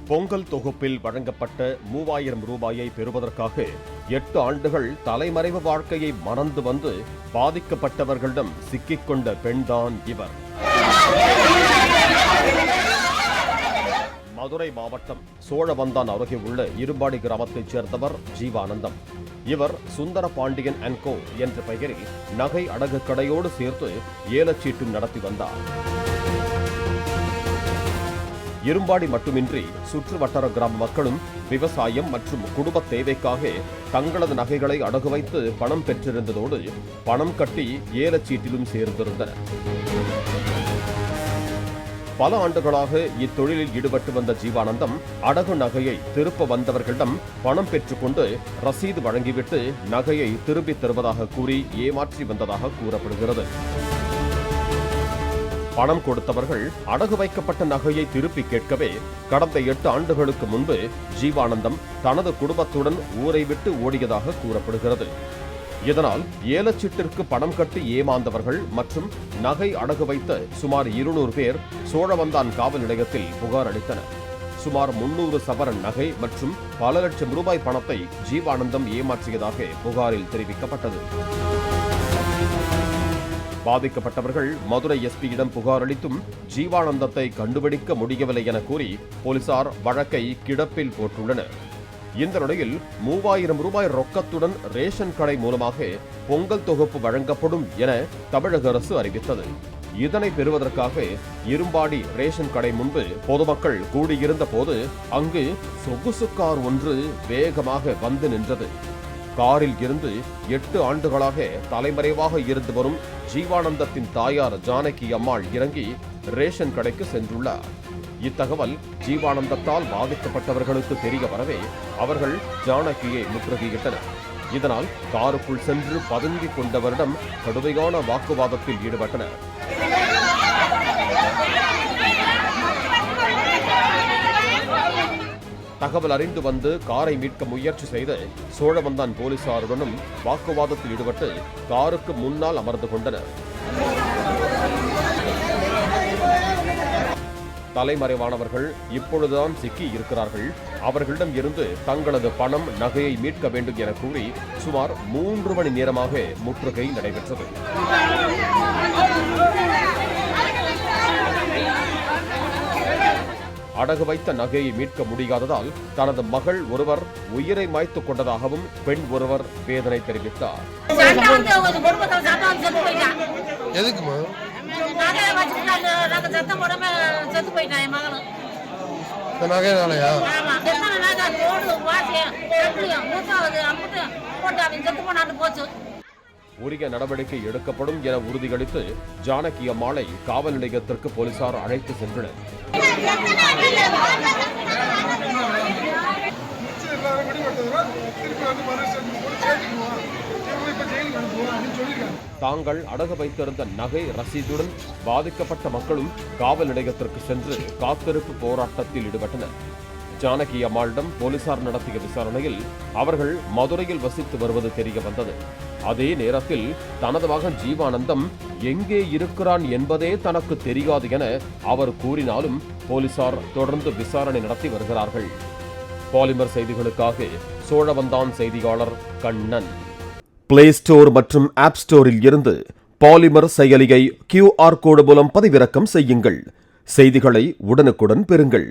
பொங்கல் தொகுப்பில் வழங்கப்பட்ட 3000 ரூபாயை பெறுவதற்காக 8 ஆண்டுகள் தலைமறைவு வாழ்க்கையை மறந்து வந்து பாதிக்கப்பட்டவர்களிடம் சிக்கிக்கொண்ட பெண்தான் இவர். மதுரை மாவட்டம் சோழவந்தான் அருகே உள்ள இரும்பாடி கிராமத்தைச் சேர்ந்தவர் ஜீவானந்தம். இவர் சுந்தர பாண்டியன் அண்ட் கோ என்ற பெயரில் நகை அடகு கடையோடு சேர்த்து ஏலச்சீட்டும் நடத்தி வந்தார். இரும்பாடி மட்டுமின்றி சுற்று வட்டார கிராம மக்களும் விவசாயம் மற்றும் குடும்ப தேவைக்காக தங்களது நகைகளை அடகு வைத்து பணம் பெற்றிருந்ததோடு பணம் கட்டி ஏலச்சீட்டிலும் சேர்ந்திருந்தனர். பல ஆண்டுகளாக இத்தொழிலில் ஈடுபட்டு வந்த ஜீவானந்தம் அடகு நகையை திருப்ப வந்தவர்களிடம் பணம் பெற்றுக்கொண்டு ரசீது வழங்கிவிட்டு நகையை திரும்பித் தருவதாக கூறி ஏமாற்றி வந்ததாக கூறப்படுகிறது. பணம் கொடுத்தவர்கள் அடகு வைக்கப்பட்ட நகையை திருப்பி கேட்கவே கடந்த 8 ஆண்டுகளுக்கு முன்பு ஜீவானந்தம் தனது குடும்பத்துடன் ஊரை விட்டு ஓடியதாக கூறப்படுகிறது. இதனால் ஏலச்சீட்டிற்கு பணம் கட்டி ஏமாந்தவர்கள் மற்றும் நகை அடகு வைத்த சுமார் 200 பேர் சோழவந்தான் காவல் நிலையத்தில் புகார் அளித்தனர். சுமார் 300 சவரன் நகை மற்றும் பல லட்சம் ரூபாய் பணத்தை ஜீவானந்தம் ஏமாற்றியதாக புகாரில் தெரிவிக்கப்பட்டது. பாதிக்கப்பட்டவர்கள் மதுரை எஸ்பியிடம் புகார் அளித்தும் ஜீவானந்தத்தை கண்டுபிடிக்க முடியவில்லை என கூறி போலீசார் வழக்கை கிடப்பில் போட்டுள்ளனர். இந்த நிலையில் 3000 ரூபாய் ரொக்கத்துடன் ரேஷன் கடை மூலமாக பொங்கல் தொகுப்பு வழங்கப்படும் என தமிழக அரசு அறிவித்தது. இதனை பெறுவதற்காக இரும்பாடி ரேஷன் கடை முன்பு பொதுமக்கள் கூடியிருந்த போது அங்கு சொகுசு கார் ஒன்று வேகமாக வந்து நின்றது. காரில் இருந்து 8 ஆண்டுகளாக தலைமறைவாக இருந்து வரும் ஜீவானந்தத்தின் தாயார் ஜானகி அம்மாள் இறங்கி ரேஷன் கடைக்கு சென்றுள்ளார். இத்தகவல் ஜீவானந்தத்தால் பாதிக்கப்பட்டவர்களுக்கு தெரிய வரவே அவர்கள் ஜானகியை முற்றுகையிட்டனர். இதனால் காருக்குள் சென்று பதுங்கிக் கொண்டவரிடம் கடுமையான வாக்குவாதத்தில் ஈடுபட்டனர். தகவல் அறிந்து வந்து காரை மீட்க முயற்சி செய்த சோழவந்தான் போலீசாருடனும் வாக்குவாதத்தில் ஈடுபட்டு காருக்கு முன்னால் அமர்ந்து கொண்டனர். தலைமறைவானவர்கள் இப்பொழுதுதான் சிக்கி இருக்கிறார்கள். அவர்களிடம் இருந்து தங்களது பணம் நகையை மீட்க வேண்டும் என கூறி சுமார் 3 மணி நேரமாக முற்றுகை நடைபெற்றது. அடகு வைத்த நகையை மீட்க முடியாததால் தனது மகள் ஒருவர் உயிரை மாய்த்துக் கொண்டதாகவும் பெண் ஒருவர் வேதனை தெரிவித்தார். உரிய நடவடிக்கை எடுக்கப்படும் என உறுதியளித்து ஜானகி அம்மாளை காவல் நிலையத்திற்கு போலீசார் அழைத்து சென்றனர். தாங்கள் அடகு வைத்திருந்த நகை ரசீதுடன் பாதிக்கப்பட்ட மக்களும் காவல் நிலையத்திற்கு சென்று காத்திருப்பு போராட்டத்தில் ஈடுபட்டனர். ஜானகி அம்மாளிடம் போலீசார் நடத்திய விசாரணையில் அவர்கள் மதுரையில் வசித்து வருவது தெரிய வந்தது. அதே நேரத்தில் தனது மகன் ஜீவானந்தம் எங்கே இருக்கிறான் என்பதே தனக்கு தெரியாது என அவர் கூறினாலும் போலீசார் தொடர்ந்து விசாரணை நடத்தி வருகிறார்கள். பாலிமர் செய்திகளுக்காக சோழவந்தான் செய்தியாளர் கண்ணன். பிளே ஸ்டோர் மற்றும் ஆப் ஸ்டோரில் இருந்து பாலிமர் செயலியை QR கோடு மூலம் பதிவிறக்கம் செய்யுங்கள். செய்திகளை உடனுக்குடன் பெறுங்கள்.